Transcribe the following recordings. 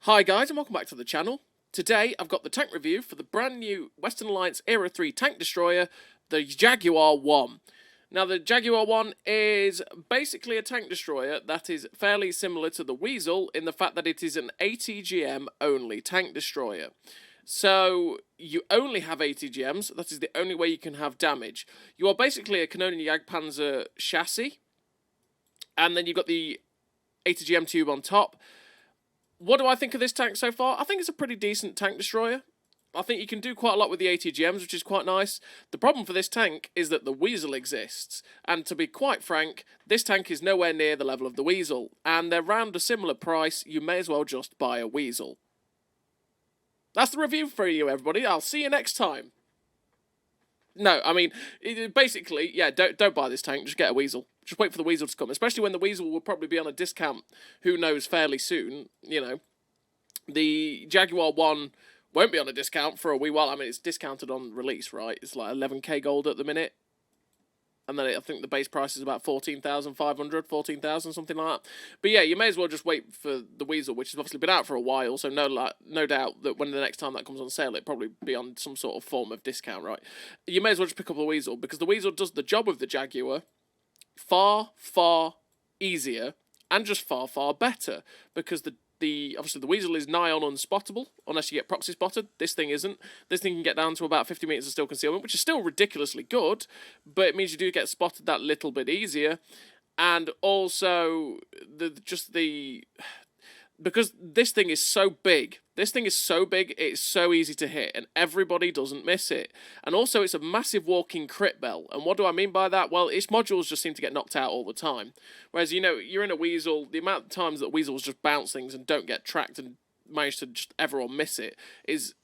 Hi guys and welcome back to the channel. Today I've got the tank review for the brand new Western Alliance Era 3 tank destroyer, the Jaguar 1. Now the Jaguar 1 is basically a tank destroyer that is fairly similar to the Wiesel in the fact that it is an ATGM only tank destroyer. So you only have ATGMs, that is the only way you can have damage. You are basically a Canonian Jagdpanzer chassis, and then you've got the ATGM tube on top. What do I think of this tank so far? I think it's a pretty decent tank destroyer. I think you can do quite a lot with the ATGMs, which is quite nice. The problem for this tank is that the Wiesel exists. And to be quite frank, this tank is nowhere near the level of the Wiesel. And they're around a similar price. You may as well just buy a Wiesel. That's the review for you, everybody. I'll see you next time. No, I mean, basically, yeah, don't buy this tank. Just get a Wiesel. Just wait for the Wiesel to come, especially when the Wiesel will probably be on a discount, who knows, fairly soon, you know. The Jaguar 1 won't be on a discount for a wee while. I mean, it's discounted on release, right? It's like 11k gold at the minute. And then I think the base price is about 14,500, 14,000, something like that. But yeah, you may as well just wait for the Wiesel, which has obviously been out for a while, so no doubt that when the next time that comes on sale, it'll probably be on some sort of form of discount, right? You may as well just pick up the Wiesel, because the Wiesel does the job of the Jaguar far, far easier, and just far, far better, because obviously the Wiesel is nigh on unspottable, unless you get proxy spotted. This thing isn't. This thing can get down to about 50 meters of still concealment, which is still ridiculously good, but it means you do get spotted that little bit easier. And also, because this thing is so big, it's so easy to hit, and everybody doesn't miss it. And also, it's a massive walking crit bell. And what do I mean by that? Well, its modules just seem to get knocked out all the time. Whereas, you know, you're in a Wiesel, the amount of times that Wiesels just bounce things and don't get tracked and manage to just everyone miss it is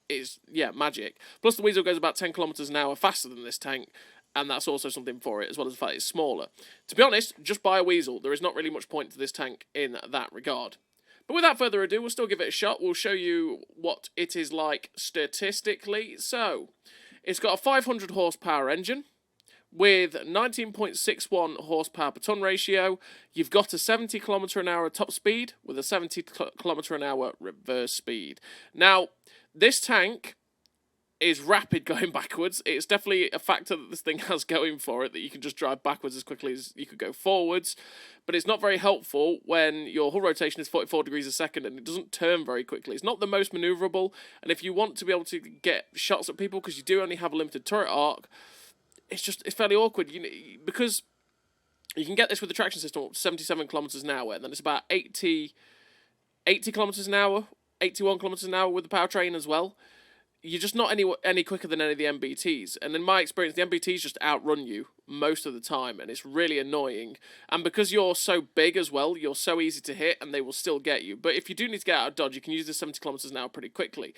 yeah, magic. Plus, the Wiesel goes about 10 kilometers an hour faster than this tank, and that's also something for it, as well as the fact it's smaller. To be honest, just buy a Wiesel. There is not really much point to this tank in that regard. But without further ado, we'll still give it a shot. We'll show you what it is like statistically. So, it's got a 500 horsepower engine with 19.61 horsepower per ton ratio. You've got a 70 kilometer an hour top speed with a 70 kilometer an hour reverse speed. Now, this tank is rapid going backwards. It's definitely a factor that this thing has going for it, that you can just drive backwards as quickly as you could go forwards. But it's not very helpful when your hull rotation is 44 degrees a second and it doesn't turn very quickly. It's not the most maneuverable, and if you want to be able to get shots at people, because you do only have a limited turret arc, it's fairly awkward. Because you can get this with the traction system up to 77 kilometers an hour, and then it's about 80 kilometers an hour, 81 kilometers an hour with the powertrain as well. You're just not any quicker than any of the MBTs. And in my experience, the MBTs just outrun you most of the time, and it's really annoying. And because you're so big as well, you're so easy to hit, and they will still get you. But if you do need to get out of dodge, you can use the 70 kilometers an hour pretty quickly.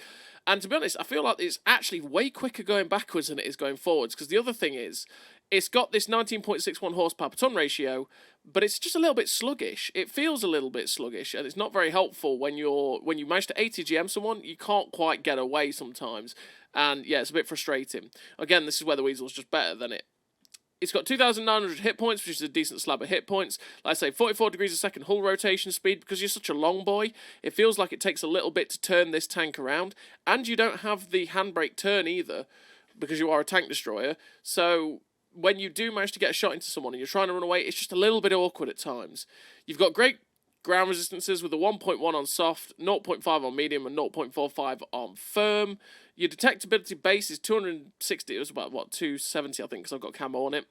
And to be honest, I feel like it's actually way quicker going backwards than it is going forwards, because the other thing is, it's got this 19.61 horsepower per ton ratio, but it's just a little bit sluggish. It feels a little bit sluggish, and it's not very helpful when you manage to ATGM someone. You can't quite get away sometimes, and yeah, it's a bit frustrating. Again, this is where the Wiesel's just better than it. It's got 2,900 hit points, which is a decent slab of hit points. Like I say, 44 degrees a second hull rotation speed. Because you're such a long boy, it feels like it takes a little bit to turn this tank around, and you don't have the handbrake turn either, because you are a tank destroyer. So when you do manage to get a shot into someone and you're trying to run away, it's just a little bit awkward at times. You've got great ground resistances with a 1.1 on soft, 0.5 on medium, and 0.45 on firm. Your detectability base is 260, it was about, 270 I think, because I've got camo on it.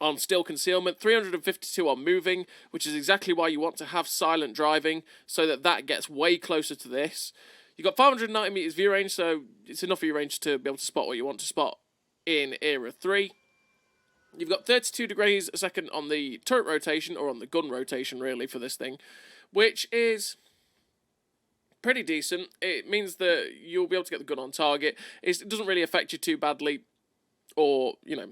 On still concealment, 352 on moving, which is exactly why you want to have silent driving, so that gets way closer to this. You've got 590 meters view range, so it's enough view range to be able to spot what you want to spot in Era 3. You've got 32 degrees a second on the turret rotation, or on the gun rotation, really, for this thing, which is pretty decent. It means that you'll be able to get the gun on target. It doesn't really affect you too badly, or, you know,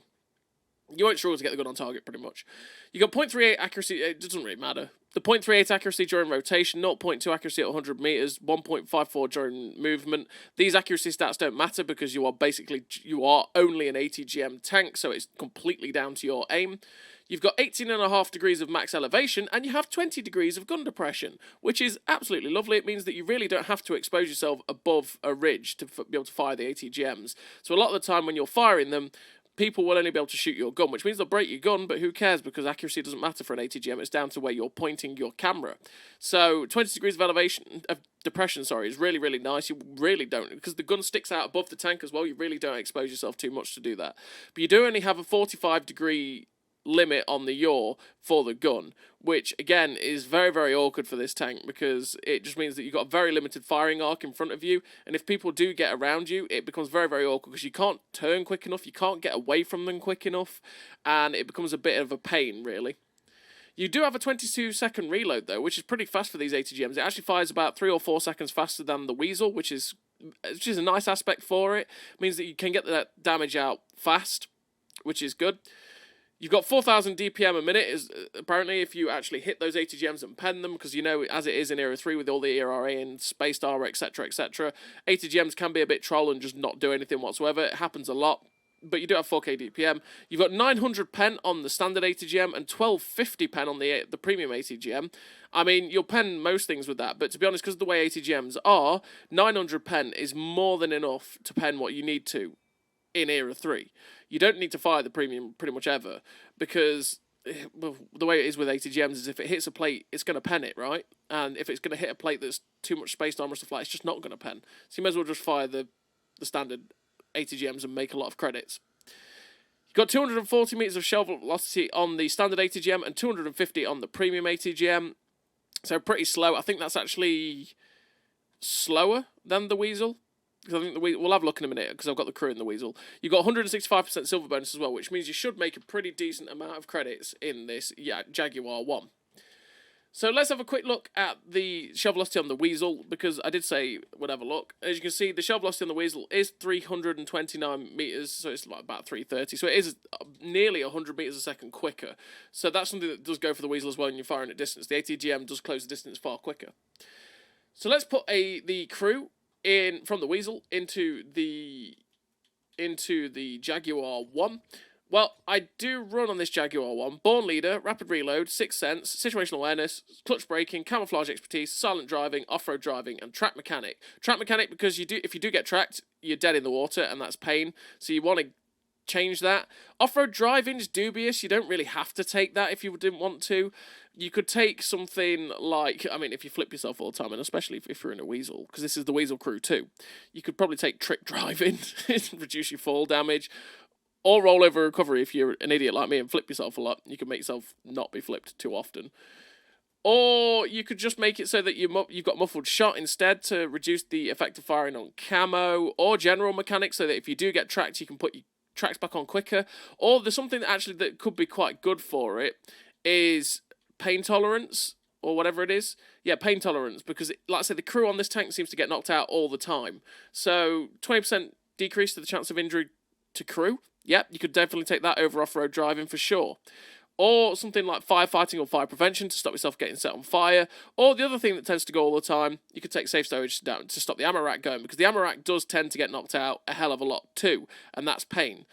you won't struggle to get the gun on target, pretty much. You got 0.38 accuracy, it doesn't really matter. The 0.38 accuracy during rotation, 0.2 accuracy at 100 meters, 1.54 during movement. These accuracy stats don't matter because you are only an ATGM tank, so it's completely down to your aim. You've got 18.5 degrees of max elevation, and you have 20 degrees of gun depression, which is absolutely lovely. It means that you really don't have to expose yourself above a ridge to be able to fire the ATGMs. So a lot of the time when you're firing them, people will only be able to shoot your gun, which means they'll break your gun, but who cares, because accuracy doesn't matter for an ATGM. It's down to where you're pointing your camera. So 20 degrees of elevation, of depression, sorry, is really, really nice. You really don't, because the gun sticks out above the tank as well, you really don't expose yourself too much to do that. But you do only have a 45 degree limit on the yaw for the gun, which again is very, very awkward for this tank, because it just means that you've got a very limited firing arc in front of you, and if people do get around you, it becomes very, very awkward, because you can't turn quick enough, you can't get away from them quick enough, and it becomes a bit of a pain, really. You do have a 22-second reload, though, which is pretty fast for these ATGMs. It actually fires about 3 or 4 seconds faster than the Wiesel, which is a nice aspect for it. It means that you can get that damage out fast, which is good. You've got 4,000 DPM a minute, is apparently, if you actually hit those ATGMs and pen them, because you know, as it is in Era 3 with all the ERA and Spaced Armor, etc., etc., ATGMs can be a bit troll and just not do anything whatsoever. It happens a lot, but you do have 4K DPM. You've got 900 pen on the standard ATGM and 1250 pen on the premium ATGM. I mean, you'll pen most things with that, but to be honest, because of the way ATGMs are, 900 pen is more than enough to pen what you need to in Era 3. You don't need to fire the premium pretty much ever, because the way it is with ATGMs is if it hits a plate, it's going to pen it, right? And if it's going to hit a plate that's too much Spaced Armor stuff like, it's just not going to pen. So you may as well just fire the standard ATGMs and make a lot of credits. You've got 240 meters of shell velocity on the standard ATGM and 250 on the premium ATGM. So pretty slow. I think that's actually slower than the Wiesel. Because I think we'll have a look in a minute, because I've got the crew in the Wiesel. You've got 165% silver bonus as well, which means you should make a pretty decent amount of credits in this Jaguar 1. So let's have a quick look at the shell velocity on the Wiesel, because I did say we'd have a look. As you can see, the shell velocity on the Wiesel is 329 meters, so it's like about 330. So it is nearly 100 meters a second quicker. So that's something that does go for the Wiesel as well when you're firing at distance. The ATGM does close the distance far quicker. So let's put the crew in from the Wiesel into the Jaguar 1. Well, I do run on this Jaguar 1 Born Leader, Rapid Reload, Sixth Sense, Situational Awareness, Clutch Braking, Camouflage Expertise, Silent Driving, Off-Road Driving, and Track Mechanic. Track Mechanic, because if you do get tracked, you're dead in the water, and that's pain, so you want to change that. Off-road driving is dubious. You don't really have to take that if you didn't want to. You could take something like, I mean, if you flip yourself all the time, and especially if you're in a Wiesel, because this is the Wiesel crew too, you could probably take trick driving, reduce your fall damage, or roll over recovery if you're an idiot like me and flip yourself a lot. You can make yourself not be flipped too often. Or you could just make it so that you've got muffled shot instead to reduce the effect of firing on camo, or general mechanics so that if you do get tracked, you can put your tracks back on quicker. Or there's something that could be quite good for it is pain tolerance, or whatever it is. Yeah, pain tolerance, because like I said, the crew on this tank seems to get knocked out all the time. So 20% decrease to the chance of injury to crew. Yep, you could definitely take that over off-road driving for sure. Or something like firefighting or fire prevention to stop yourself getting set on fire. Or the other thing that tends to go all the time, you could take safe stowage down to stop the ammo rack going, because the ammo rack does tend to get knocked out a hell of a lot too, and that's pain.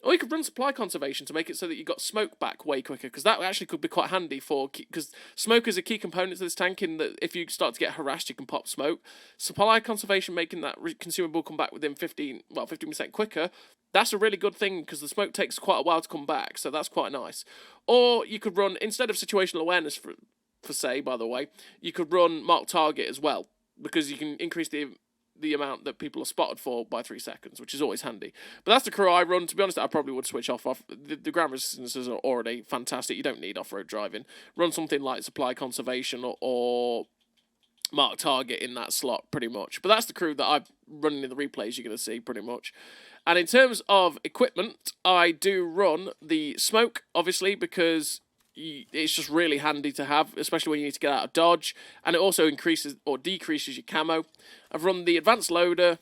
Or you could run supply conservation to make it so that you got smoke back way quicker, because that actually could be quite handy because smoke is a key component to this tank, in that if you start to get harassed, you can pop smoke. Supply conservation, making that consumable come back within 15% quicker, that's a really good thing, because the smoke takes quite a while to come back, so that's quite nice. Or you could run, instead of situational awareness, for say, by the way, you could run mark target as well, because you can increase the amount that people are spotted for by 3 seconds, which is always handy. But that's the crew I run. To be honest, I probably would switch off. The ground resistances are already fantastic. You don't need off-road driving. Run something like supply conservation or mark target in that slot, pretty much. But that's the crew that I'm running in the replays you're going to see, pretty much. And in terms of equipment, I do run the smoke, obviously, because it's just really handy to have, especially when you need to get out of dodge, and it also increases or decreases your camo. I've run the advanced loader,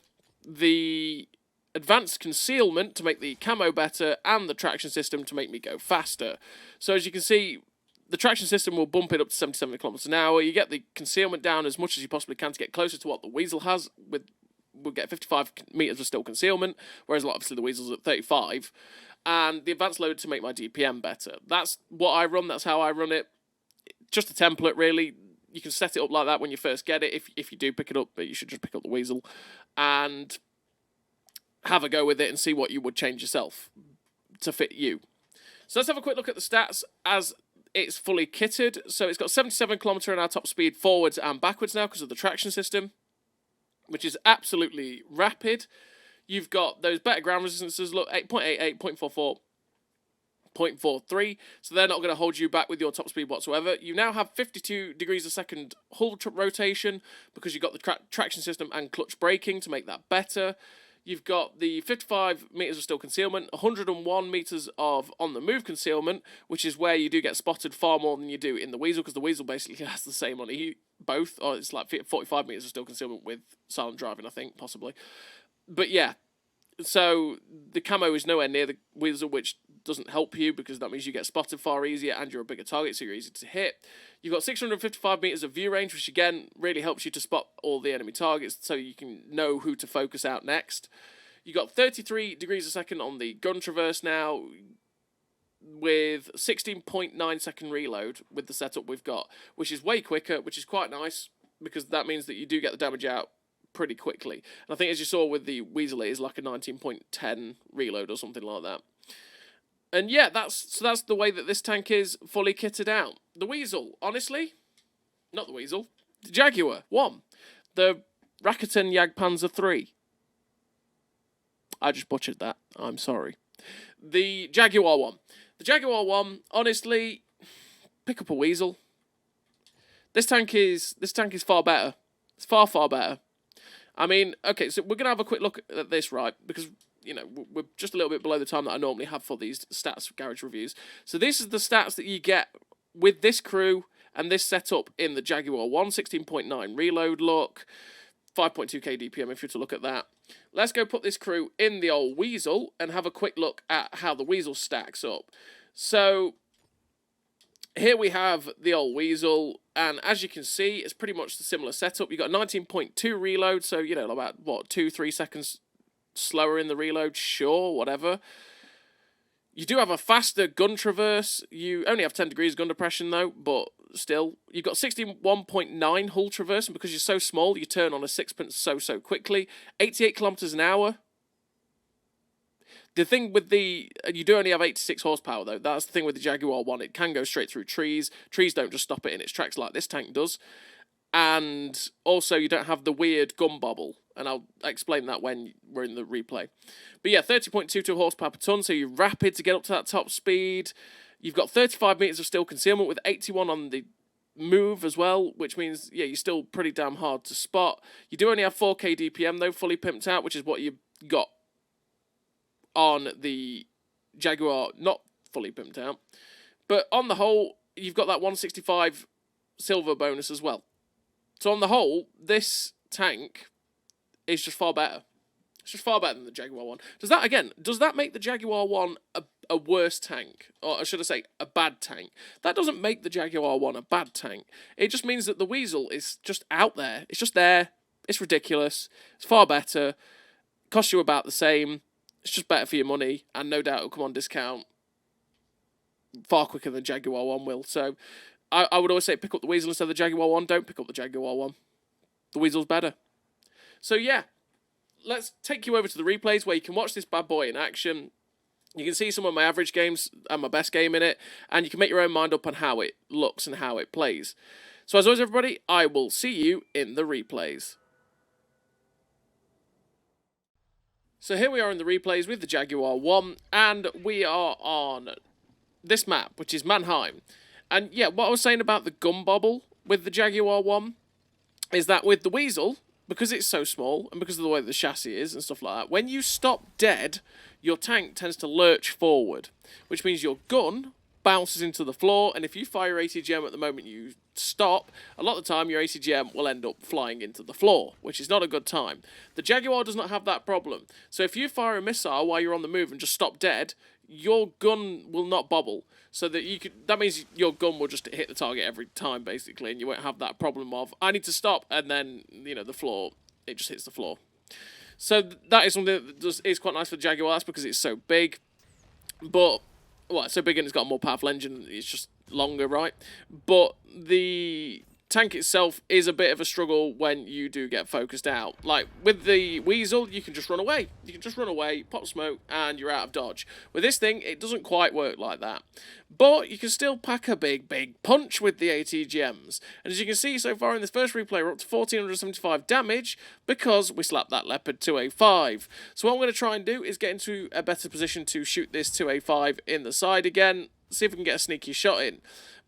the advanced concealment to make the camo better, and the traction system to make me go faster. So as you can see, the traction system will bump it up to 77 kilometers an hour. You get the concealment down as much as you possibly can to get closer to what the Wiesel has. We'll get 55 meters of still concealment, whereas obviously the Wiesel's at 35. and the advanced load to make my DPM better. That's what I run. That's how I run it. Just a template, really. You can set it up like that when you first get it. If you do pick it up, but you should just pick up the Wiesel and have a go with it and see what you would change yourself to fit you. So let's have a quick look at the stats as it's fully kitted. So it's got 77 km/h top speed forwards and backwards now because of the traction system, which is absolutely rapid. You've got those better ground resistances, look, 8.88, 0.44, 0.43, so they're not going to hold you back with your top speed whatsoever. You now have 52 degrees a second hull rotation because you've got the traction system and clutch braking to make that better. You've got the 55 metres of still concealment, 101 metres of on-the-move concealment, which is where you do get spotted far more than you do in the Wiesel, because the Wiesel basically has the same on both, or it's like 45 metres of still concealment with silent driving, I think, possibly. But yeah, so the camo is nowhere near the Wiesel, which doesn't help you because that means you get spotted far easier and you're a bigger target, so you're easy to hit. You've got 655 metres of view range, which again really helps you to spot all the enemy targets so you can know who to focus out next. You've got 33 degrees a second on the gun traverse now with 16.9 second reload with the setup we've got, which is way quicker, which is quite nice because that means that you do get the damage out pretty quickly. And I think as you saw with the Wiesel, it is like a 19.10 reload or something like that. And yeah, that's the way that this tank is fully kitted out. The Wiesel, honestly, not the Wiesel, the Jaguar 1, the Rakuten Jagdpanzer 3. I just butchered that. I'm sorry. The Jaguar 1. The Jaguar 1, honestly, pick up a Wiesel. This tank is far better. It's far, far better. I mean, okay, so we're going to have a quick look at this, right? Because, you know, we're just a little bit below the time that I normally have for these stats garage reviews. So this is the stats that you get with this crew and this setup in the Jaguar 1, 16.9 reload look, 5.2k DPM if you're to look at that. Let's go put this crew in the old Wiesel and have a quick look at how the Wiesel stacks up. So here we have the old Wiesel, and as you can see, it's pretty much the similar setup. You've got 19.2 reload, so, you know, about, what, 2-3 seconds slower in the reload, sure, whatever. You do have a faster gun traverse. You only have 10 degrees gun depression, though, but still. You've got 61.9 hull traverse, and because you're so small, you turn on a sixpence so quickly. 88 kilometers an hour. The thing with the... You do only have 86 horsepower, though. That's the thing with the Jaguar 1. It can go straight through trees. Trees don't just stop it in its tracks like this tank does. And also, you don't have the weird gun bobble. And I'll explain that when we're in the replay. But yeah, 30.22 horsepower per ton, so you're rapid to get up to that top speed. You've got 35 metres of steel concealment with 81 on the move as well, which means, yeah, you're still pretty damn hard to spot. You do only have 4k DPM, though, fully pimped out, which is what you got on the Jaguar, not fully pimped out. But on the whole, you've got that 165 silver bonus as well. So on the whole, this tank is just far better. It's just far better than the Jaguar 1. Does that make the Jaguar 1 a worse tank? Or should I say, a bad tank? That doesn't make the Jaguar 1 a bad tank. It just means that the Wiesel is just out there. It's just there. It's ridiculous. It's far better. Costs you about the same. It's just better for your money, and no doubt it'll come on discount far quicker than Jaguar 1 will. So I would always say pick up the Wiesel instead of the Jaguar 1. Don't pick up the Jaguar 1. The Wiesel's better. So yeah, let's take you over to the replays where you can watch this bad boy in action. You can see some of my average games and my best game in it, and you can make your own mind up on how it looks and how it plays. So as always, everybody, I will see you in the replays. So here we are in the replays with the Jaguar 1, and we are on this map, which is Mannheim. And yeah, what I was saying about the gun bobble with the Jaguar 1 is that with the Wiesel, because it's so small, and because of the way the chassis is and stuff like that, when you stop dead, your tank tends to lurch forward, which means your gun bounces into the floor, and if you fire ATGM at the moment you stop, a lot of the time your ATGM will end up flying into the floor, which is not a good time. The Jaguar does not have that problem. So if you fire a missile while you're on the move and just stop dead, your gun will not bobble. So that means your gun will just hit the target every time, basically, and you won't have that problem of, I need to stop, and then, you know, the floor, it just hits the floor. So that is something that is quite nice for the Jaguar, that's because it's so big. But, well, it's so big and it's got a more powerful engine, it's just longer, right? But the tank itself is a bit of a struggle when you do get focused out. Like, with the Wiesel, you can just run away. You can just run away, pop smoke, and you're out of dodge. With this thing, it doesn't quite work like that. But you can still pack a big, big punch with the ATGMs. And as you can see so far in this first replay, we're up to 1475 damage because we slapped that Leopard 2A5. So what I'm going to try and do is get into a better position to shoot this 2A5 in the side again, see if we can get a sneaky shot in.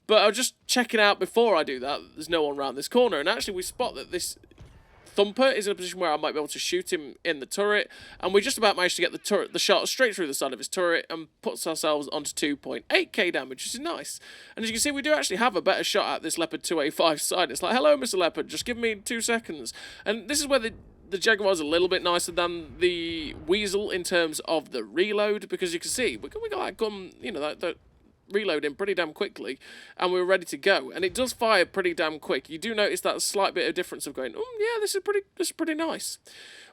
But I was just checking out before I do that, there's no one around this corner, and actually we spot that this Thumper is in a position where I might be able to shoot him in the turret, and we just about managed to get the shot straight through the side of his turret and puts ourselves onto 2.8k damage, which is nice. And as you can see, we do actually have a better shot at this Leopard 2A5 side. It's like, hello, Mr. Leopard, just give me 2 seconds. And this is where the Jaguar is a little bit nicer than the Wiesel in terms of the reload, because you can see, we got that gun, you know, that reloading pretty damn quickly, and we were ready to go, and it does fire pretty damn quick. You do notice that slight bit of difference of going, oh yeah, this is pretty nice.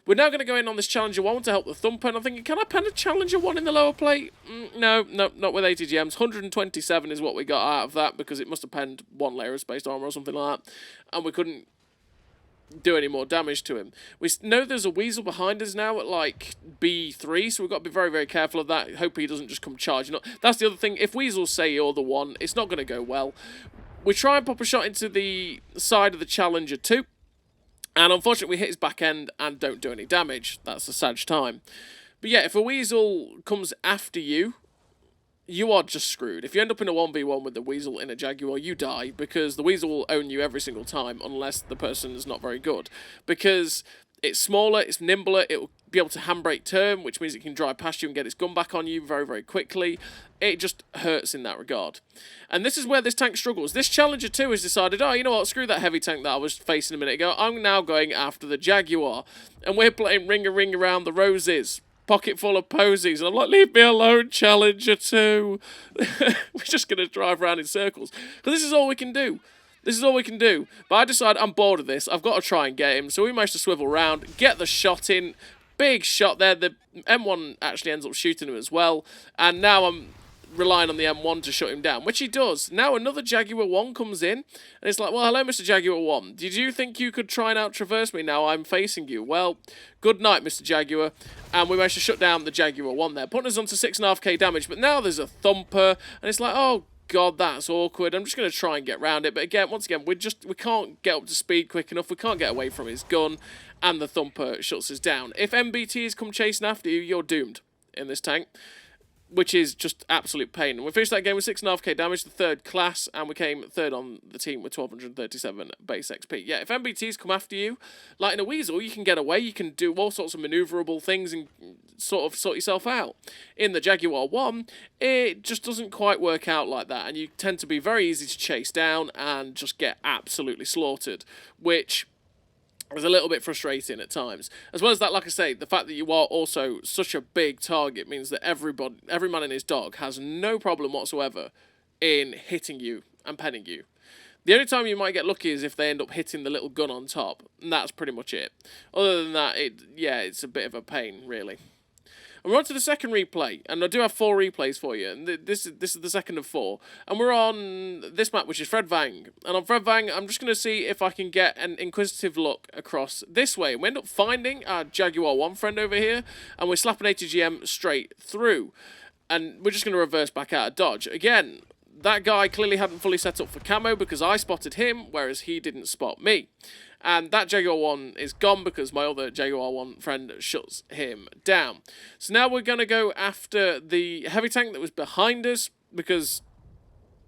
We're now going to go in on this Challenger 1 to help the Thumper, and I'm thinking, can I pen a Challenger 1 in the lower plate? No, not with ATGMs. 127 is what we got out of that, because it must have penned 1 layer of space armor or something like that, and we couldn't do any more damage to him. We know there's a Wiesel behind us now at like B3, so we've got to be very, very careful of that. Hope he doesn't just come charging up. That's the other thing. If Wiesels say you're the one, it's not going to go well. We try and pop a shot into the side of the Challenger 2, and unfortunately we hit his back end and don't do any damage. That's a sad time. But yeah, if a Wiesel comes after you, you are just screwed. If you end up in a 1v1 with the Wiesel in a Jaguar, you die, because the Wiesel will own you every single time unless the person is not very good. Because it's smaller, it's nimbler, it will be able to handbrake turn, which means it can drive past you and get its gun back on you very, very quickly. It just hurts in that regard. And this is where this tank struggles. This Challenger 2 has decided, oh, you know what, screw that heavy tank that I was facing a minute ago. I'm now going after the Jaguar. And we're playing Ring a Ring Around the Roses. Pocket full of posies, and I'm like, leave me alone, Challenger 2. We're just going to drive around in circles, because this is all we can do. This is all we can do. But I decide I'm bored of this. I've got to try and get him. So we managed to swivel round, get the shot in. Big shot there. The M1 actually ends up shooting him as well. And now I'm relying on the M1 to shut him down, which he does. Now another Jaguar 1 comes in, and it's like, well, hello, Mr. Jaguar 1. Did you think you could try and out-traverse me now I'm facing you? Well, good night, Mr. Jaguar. And we managed to shut down the Jaguar 1 there, putting us onto 6.5k damage. But now there's a Thumper, and it's like, oh, God, that's awkward. I'm just going to try and get around it. But again, once again, we can't get up to speed quick enough. We can't get away from his gun, and the Thumper shuts us down. If MBTs come chasing after you, you're doomed in this tank, which is just absolute pain. And we finished that game with 6.5k damage, the 3rd class, and we came 3rd on the team with 1237 base XP. Yeah, if MBTs come after you, like in a Wiesel, you can get away, you can do all sorts of manoeuvrable things and sort yourself out. In the Jaguar 1, it just doesn't quite work out like that, and you tend to be very easy to chase down and just get absolutely slaughtered, which was a little bit frustrating at times. As well as that, like I say, the fact that you are also such a big target means that every man and his dog has no problem whatsoever in hitting you and penning you. The only time you might get lucky is if they end up hitting the little gun on top, and that's pretty much it. Other than that, it's a bit of a pain, really. And we're on to the second replay, and I do have 4 replays for you, and this is the second of 4. And we're on this map, which is Fred Vang. And on Fred Vang, I'm just going to see if I can get an inquisitive look across this way. And we end up finding our Jaguar 1 friend over here, and we're slapping ATGM straight through. And we're just going to reverse back out of dodge. Again, that guy clearly hadn't fully set up for camo because I spotted him, whereas he didn't spot me. And that Jaguar 1 is gone because my other Jaguar 1 friend shuts him down. So now we're going to go after the heavy tank that was behind us because,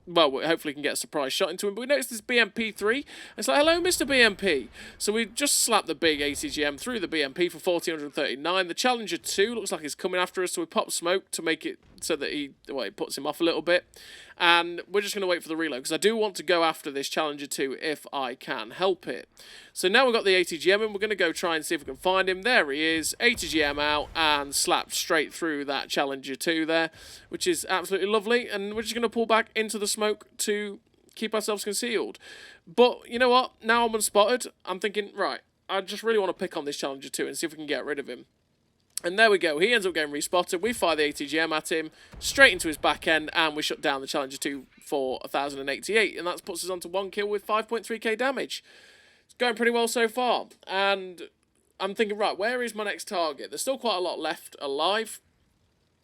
well, we hopefully can get a surprise shot into him. But we noticed this BMP3. It's like, hello, Mr. BMP. So we just slapped the big ATGM through the BMP for 1439. The Challenger 2 looks like he's coming after us, so we pop smoke to make it so that it puts him off a little bit. And we're just going to wait for the reload, because I do want to go after this Challenger 2 if I can help it. So now we've got the ATGM, and we're going to go try and see if we can find him. There he is, ATGM out, and slapped straight through that Challenger 2 there, which is absolutely lovely. And we're just going to pull back into the smoke to keep ourselves concealed. But you know what? Now I'm unspotted. I'm thinking, right, I just really want to pick on this Challenger 2 and see if we can get rid of him. And there we go. He ends up getting respotted. We fire the ATGM at him, straight into his back end, and we shut down the Challenger 2 for 1,088. And that puts us onto 1 kill with 5.3k damage. It's going pretty well so far. And I'm thinking, right, where is my next target? There's still quite a lot left alive.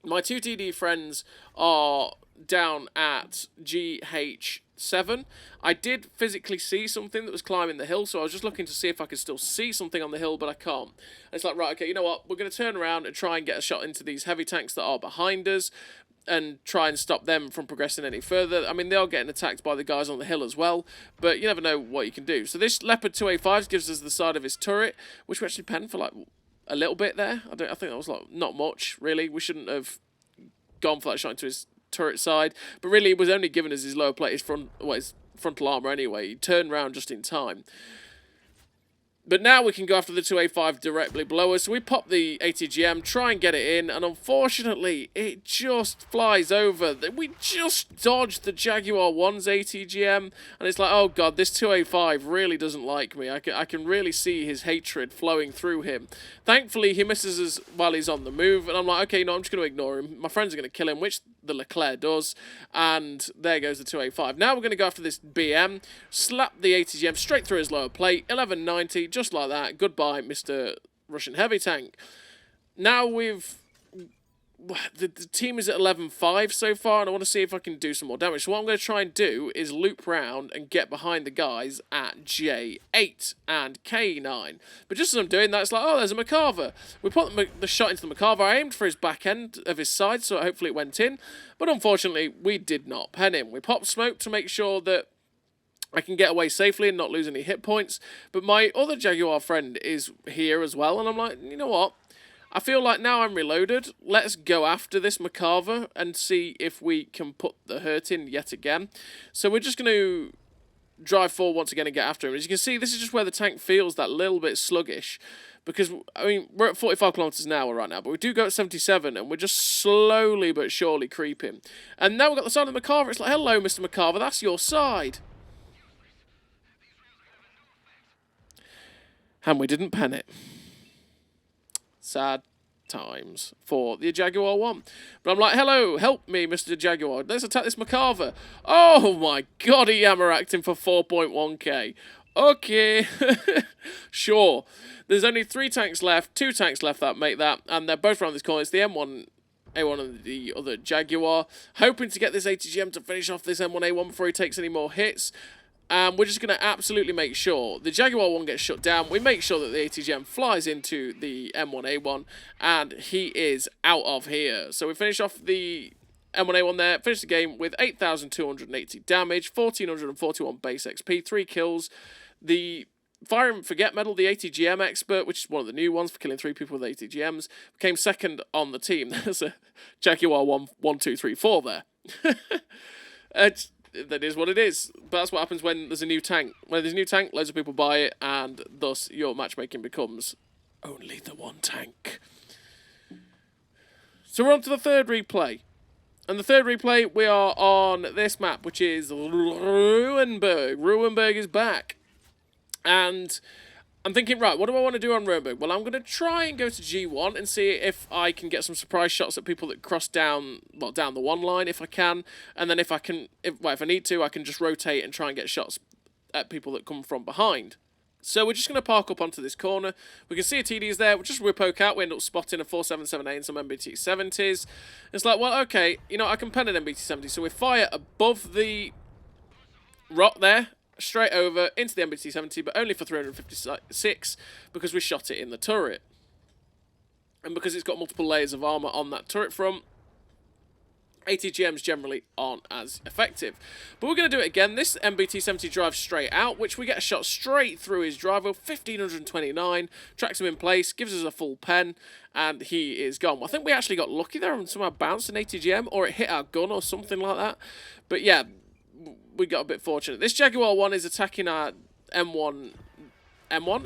My 2 TD friends are down at GH7. I did physically see something that was climbing the hill, so I was just looking to see if I could still see something on the hill, but I can't. And it's like, right, okay, you know what? We're going to turn around and try and get a shot into these heavy tanks that are behind us and try and stop them from progressing any further. I mean, they are getting attacked by the guys on the hill as well, but you never know what you can do. So this Leopard 2A5 gives us the side of his turret, which we actually penned for like a little bit there. I think that was like not much, really. We shouldn't have gone for that shot into his turret side, but really it was only given as his lower plate, his frontal armor anyway. He turned around just in time. But now we can go after the 2A5 directly below us. So we pop the ATGM, try and get it in, and unfortunately, it just flies over. We just dodged the Jaguar 1's ATGM, and it's like, oh god, this 2A5 really doesn't like me. I can really see his hatred flowing through him. Thankfully, he misses us while he's on the move, and I'm like, okay, no, I'm just going to ignore him. My friends are going to kill him, which the Leclerc does, and there goes the 2A5. Now we're going to go after this BM, slap the ATGM straight through his lower plate, 1190, just like that. Goodbye, Mr. Russian Heavy Tank. Now the team is at 11-5 so far, and I want to see if I can do some more damage. So what I'm going to try and do is loop round and get behind the guys at J8 and K9. But just as I'm doing that, it's like, oh, there's a Macarver. We put the shot into the Macarver. I aimed for his back end of his side, so hopefully it went in. But unfortunately, we did not pen him. We popped smoke to make sure that I can get away safely and not lose any hit points. But my other Jaguar friend is here as well, and I'm like, you know what? I feel like now I'm reloaded. Let's go after this Macarver and see if we can put the hurt in yet again. So we're just going to drive forward once again and get after him. As you can see, this is just where the tank feels that little bit sluggish. Because, I mean, we're at 45 kilometers an hour right now, but we do go at 77, and we're just slowly but surely creeping. And now we've got the side of the Macarver. It's like, hello, Mr. Macarver, that's your side. And we didn't pen it. Sad times for the Jaguar 1. But I'm like, hello, help me, Mr. Jaguar. Let's attack this Macarver. Oh my god, he hammer-hacked him for 4.1k. Okay. Sure. There's only 3 tanks left, 2 tanks left that make that, and they're both around this corner. It's the M1A1 and the other Jaguar. Hoping to get this ATGM to finish off this M1A1 before he takes any more hits. We're just going to absolutely make sure the Jaguar 1 gets shut down. We make sure that the ATGM flies into the M1A1, and he is out of here. So we finish off the M1A1 there, finish the game with 8,280 damage, 1,441 base XP, 3 kills. The Fire and Forget medal, the ATGM expert, which is one of the new ones for killing 3 people with ATGMs, came second on the team. There's a Jaguar 1, 2, 3, 4 there. That is what it is. But that's what happens when there's a new tank. When there's a new tank, loads of people buy it, and thus your matchmaking becomes only the one tank. So we're on to the third replay. And the third replay, we are on this map, which is Ruinberg. Ruinberg is back. And I'm thinking, right, what do I want to do on Ruinberg? Well, I'm going to try and go to G1 and see if I can get some surprise shots at people that cross down, well, down the 1 line if I can. And then if I need to, I can just rotate and try and get shots at people that come from behind. So we're just going to park up onto this corner. We can see a TD is there. We'll just poke out. We end up spotting a 477A and some MBT-70s. It's like, well, okay, you know, I can pen an MBT-70. So we fire above the rock there, straight over into the MBT-70, but only for 356 because we shot it in the turret. And because it's got multiple layers of armour on that turret front, ATGMs generally aren't as effective. But we're going to do it again. This MBT-70 drives straight out, which we get a shot straight through his driver, 1,529, tracks him in place, gives us a full pen, and he is gone. Well, I think we actually got lucky there and somehow bounced an ATGM, or it hit our gun or something like that. But yeah, we got a bit fortunate. This Jaguar 1 is attacking our M1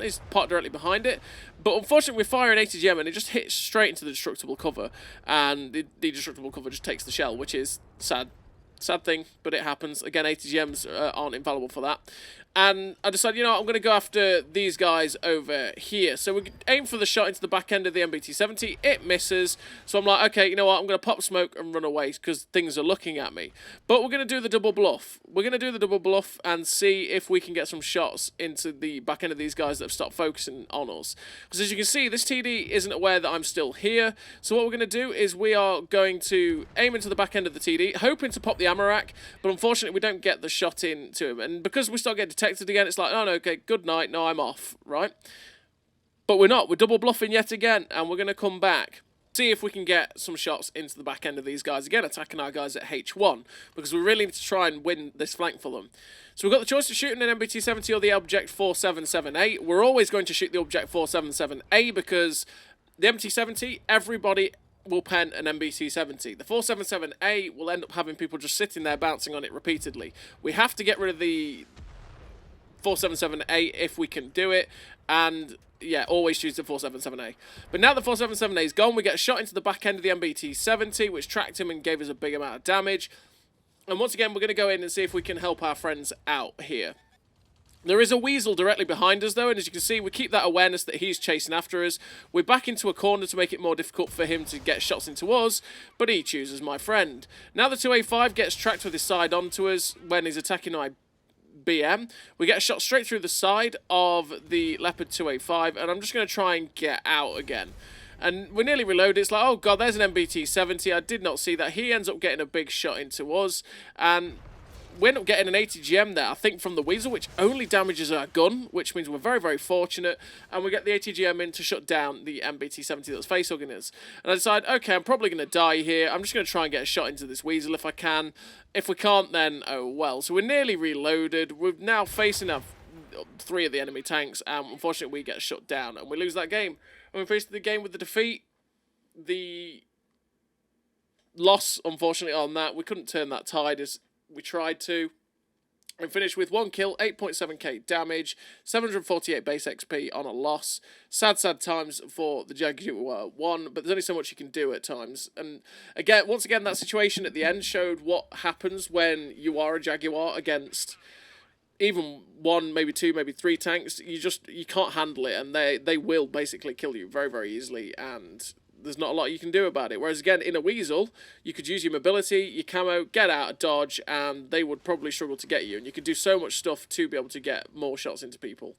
is parked directly behind it, but unfortunately we fire an ATGM and it just hits straight into the destructible cover, and the destructible cover just takes the shell, which is sad Sad thing, but it happens. Again, ATGMs aren't infallible for that. And I decided, you know what, I'm going to go after these guys over here. So we aim for the shot into the back end of the MBT-70. It misses. So I'm like, okay, you know what, I'm going to pop smoke and run away because things are looking at me. But we're going to do the double bluff. We're going to do the double bluff and see if we can get some shots into the back end of these guys that have stopped focusing on us. Because as you can see, this TD isn't aware that I'm still here. So what we're going to do is we are going to aim into the back end of the TD, hoping to pop the ammo rack. But unfortunately, we don't get the shot into him. And because we start getting detected again, it's like, oh no, okay, good night, no, I'm off, right? But we're not, we're double bluffing yet again, and we're going to come back, see if we can get some shots into the back end of these guys, again attacking our guys at H1, because we really need to try and win this flank for them. So we've got the choice of shooting an MBT-70 or the Object 477A. We're always going to shoot the Object 477A, because the MBT-70, everybody will pen an MBT-70. The 477A will end up having people just sitting there bouncing on it repeatedly. We have to get rid of the 477A if we can do it, and yeah, always choose the 477A. But now the 477A is gone, we get a shot into the back end of the MBT-70, which tracked him and gave us a big amount of damage. And once again, we're going to go in and see if we can help our friends out here. There is a Wiesel directly behind us though, and as you can see, we keep that awareness that he's chasing after us. We're back into a corner to make it more difficult for him to get shots into us, but he chooses my friend. Now the 2A5 gets tracked with his side onto us when he's attacking my BM. We get a shot straight through the side of the Leopard 2A5, and I'm just going to try and get out again. And we're nearly reloaded. It's like, oh god, there's an MBT-70. I did not see that. He ends up getting a big shot into us, and we end up getting an ATGM there, I think, from the Wiesel, which only damages our gun, which means we're very, very fortunate, and we get the ATGM in to shut down the MBT-70 that's facehugging us. And I decide, okay, I'm probably going to die here. I'm just going to try and get a shot into this Wiesel if I can. If we can't, then oh well. So we're nearly reloaded. We're now facing our 3 of the enemy tanks, and unfortunately we get shut down, and we lose that game. And we face the game with the defeat. The loss, unfortunately, on that, we couldn't turn that tide as we tried to, and finished with 1 kill, 8.7k damage, 748 base XP on a loss. Sad, sad times for the Jaguar 1, but there's only so much you can do at times. And again, once again, that situation at the end showed what happens when you are a Jaguar against even 1, maybe 2, maybe 3 tanks. You can't handle it, and they will basically kill you very, very easily, and there's not a lot you can do about it. Whereas again, in a Wiesel, you could use your mobility, your camo, get out of dodge, and they would probably struggle to get you. And you could do so much stuff to be able to get more shots into people.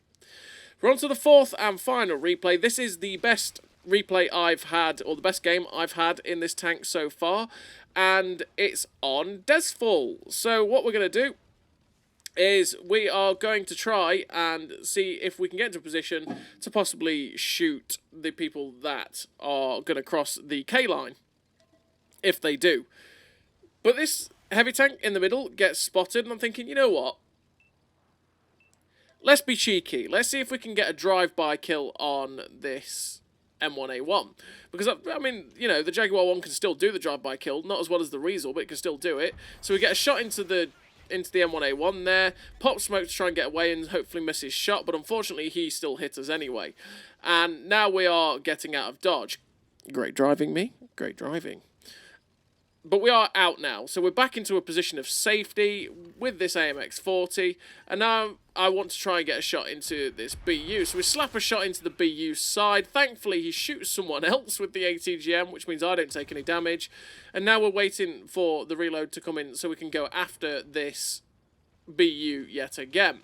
We're on to the 4th and final replay. This is the best replay I've had, or the best game I've had in this tank so far. And it's on Desfall. So what we're going to do is we are going to try and see if we can get into a position to possibly shoot the people that are going to cross the K line, if they do. But this heavy tank in the middle gets spotted, and I'm thinking, you know what? Let's be cheeky. Let's see if we can get a drive-by kill on this M1A1. Because, I mean, you know, the Jaguar 1 can still do the drive-by kill, not as well as the Wiesel, but it can still do it. So we get a shot into the M1A1 there, pop smoke to try and get away and hopefully miss his shot, but unfortunately he still hit us anyway. And now we are getting out of dodge. Great driving, me. Great driving. But we are out now, so we're back into a position of safety with this AMX-40, and now I want to try and get a shot into this BU. So we slap a shot into the BU side. Thankfully, he shoots someone else with the ATGM, which means I don't take any damage. And now we're waiting for the reload to come in so we can go after this BU yet again.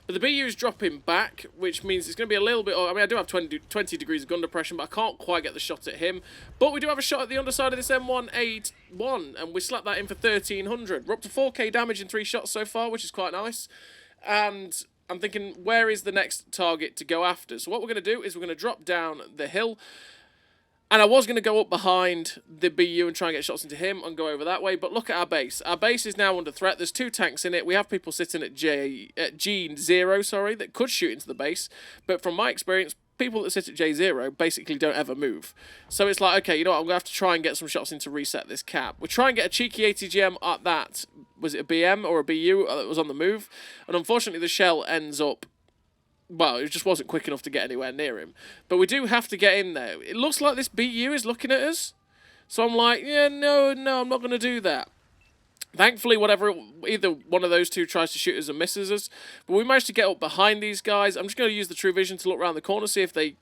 But the BU is dropping back, which means it's going to be a little bit... I mean, I do have 20 degrees of gun depression, but I can't quite get the shot at him. But we do have a shot at the underside of this M1A1, and we slap that in for 1300. We're up to 4k damage in 3 shots so far, which is quite nice. And I'm thinking, where is the next target to go after? So what we're going to do is we're going to drop down the hill. And I was going to go up behind the BU and try and get shots into him and go over that way, but look at our base. Our base is now under threat. There's 2 tanks in it. We have people sitting at G0, sorry, that could shoot into the base. But from my experience, people that sit at J0 basically don't ever move. So it's like, okay, you know what, I'm going to have to try and get some shots in to reset this cap. We try and get a cheeky ATGM at that. Was it a BM or a BU that was on the move? And unfortunately, the shell ends up... Well, it just wasn't quick enough to get anywhere near him. But we do have to get in there. It looks like this BU is looking at us. So I'm like, yeah, no, I'm not going to do that. Thankfully, either one of those two tries to shoot us and misses us. But we managed to get up behind these guys. I'm just going to use the True Vision to look around the corner, see if they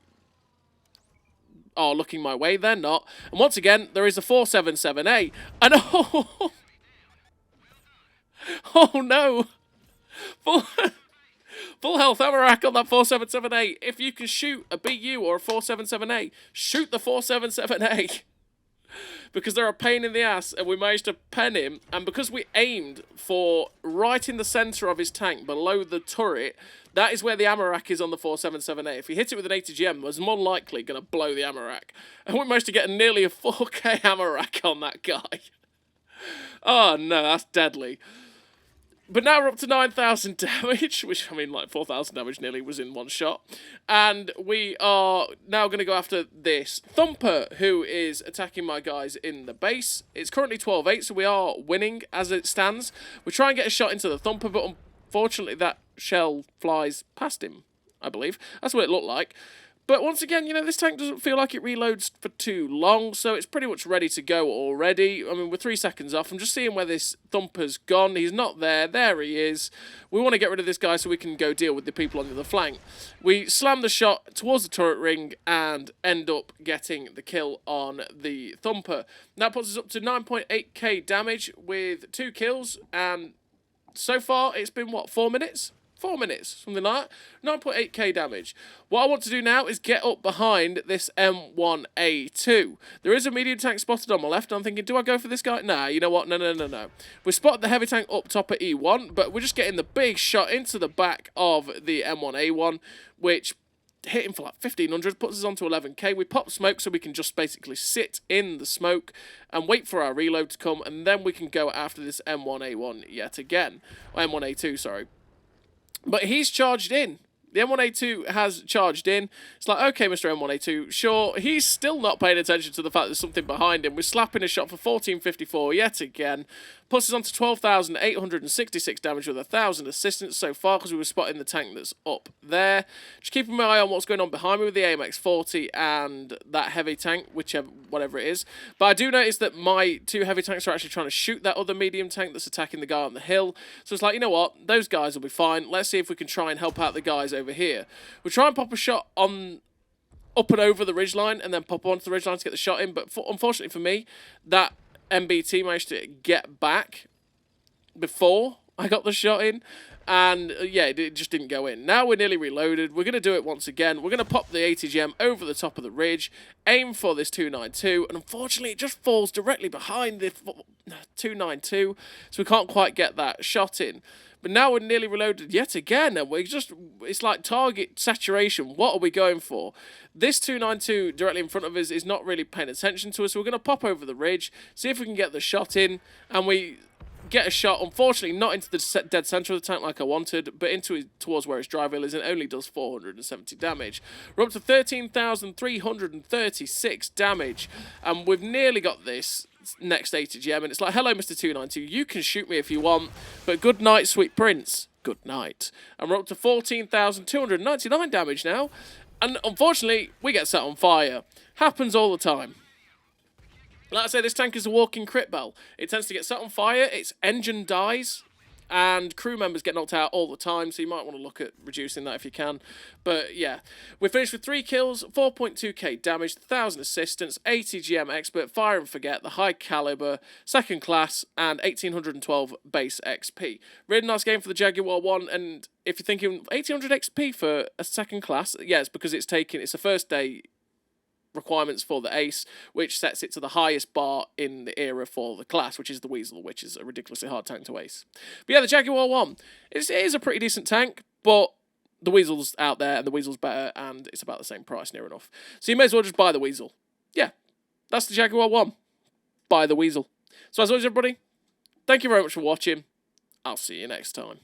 are looking my way. They're not. And once again, there is a 477A. And oh, oh no. Full health ammo rack on that 477A. If you can shoot a BU or a 477A, shoot the 477A. Because they're a pain in the ass, and we managed to pen him, and because we aimed for right in the centre of his tank, below the turret, that is where the ammo rack is on the 477A. If you hit it with an 80GM, it's more likely going to blow the ammo rack. And we managed to get nearly a 4K ammo rack on that guy. Oh no, that's deadly. But now we're up to 9,000 damage, which, I mean, like 4,000 damage nearly was in one shot. And we are now going to go after this Thumper, who is attacking my guys in the base. It's currently 12-8, so we are winning as it stands. We try and get a shot into the Thumper, but unfortunately that shell flies past him, I believe. That's what it looked like. But once again, you know, this tank doesn't feel like it reloads for too long, so it's pretty much ready to go already. I mean, we're 3 seconds off. I'm just seeing where this Thumper's gone. He's not there. There he is. We want to get rid of this guy so we can go deal with the people on the other flank. We slam the shot towards the turret ring and end up getting the kill on the Thumper. That puts us up to 9.8k damage with 2 kills, and so far it's been, what, 4 minutes? 4 minutes, something like that. 9.8k damage. What I want to do now is get up behind this M1A2. There is a medium tank spotted on my left, and I'm thinking, do I go for this guy? Nah, you know what? No. We spotted the heavy tank up top at E1, but we're just getting the big shot into the back of the M1A1, which hit him for like 1,500, puts us on to 11k. We pop smoke so we can just basically sit in the smoke and wait for our reload to come, and then we can go after this M1A1 yet again. Or M1A2, sorry. But he's charged in. The M1A2 has charged in. It's like, okay, Mr. M1A2, sure. He's still not paying attention to the fact there's something behind him. We're slapping a shot for 1454 yet again. Puts us on to 12,866 damage with 1,000 assistance so far because we were spotting the tank that's up there. Just keeping my eye on what's going on behind me with the AMX-40 and that heavy tank, whatever it is. But I do notice that my 2 heavy tanks are actually trying to shoot that other medium tank that's attacking the guy on the hill. So it's like, you know what? Those guys will be fine. Let's see if we can try and help out the guys over here. We'll try and pop a shot on up and over the ridgeline and then pop onto the ridgeline to get the shot in. But unfortunately for me, that MBT managed to get back before I got the shot in, and yeah, it just didn't go in. Now we're nearly reloaded. We're going to do it once again. We're going to pop the ATGM over the top of the ridge, aim for this 292, and unfortunately it just falls directly behind the 292, so we can't quite get that shot in. But now we're nearly reloaded yet again, and it's like target saturation. What are we going for? This 292 directly in front of us is not really paying attention to us, so we're going to pop over the ridge, see if we can get the shot in, and we get a shot, unfortunately not into the dead centre of the tank like I wanted, but towards where his drive wheel is, and only does 470 damage. We're up to 13,336 damage, and we've nearly got this next ATGM, and it's like, hello Mr. 292, you can shoot me if you want, but good night, sweet prince, good night. And we're up to 14,299 damage now, and unfortunately we get set on fire. Happens all the time. Like I say, this tank is a walking crit bell. It tends to get set on fire, its engine dies, and crew members get knocked out all the time, so you might want to look at reducing that if you can. But yeah, we're finished with 3 kills, 4.2k damage, 1,000 assistance, 80 GM expert, fire and forget, the high caliber, second class, and 1,812 base XP. Really nice game for the Jaguar 1, and if you're thinking 1,800 XP for a second class, yeah, it's because it's a first day requirements for the ace, which sets it to the highest bar in the era for the class, which is the Wiesel, which is a ridiculously hard tank to ace. But yeah, the Jaguar 1, it is a pretty decent tank, but the Wiesel's out there, and the Wiesel's better, and it's about the same price, near enough. So you may as well just buy the Wiesel. Yeah, that's the Jaguar 1. Buy the Wiesel. So as always, everybody, thank you very much for watching. I'll see you next time.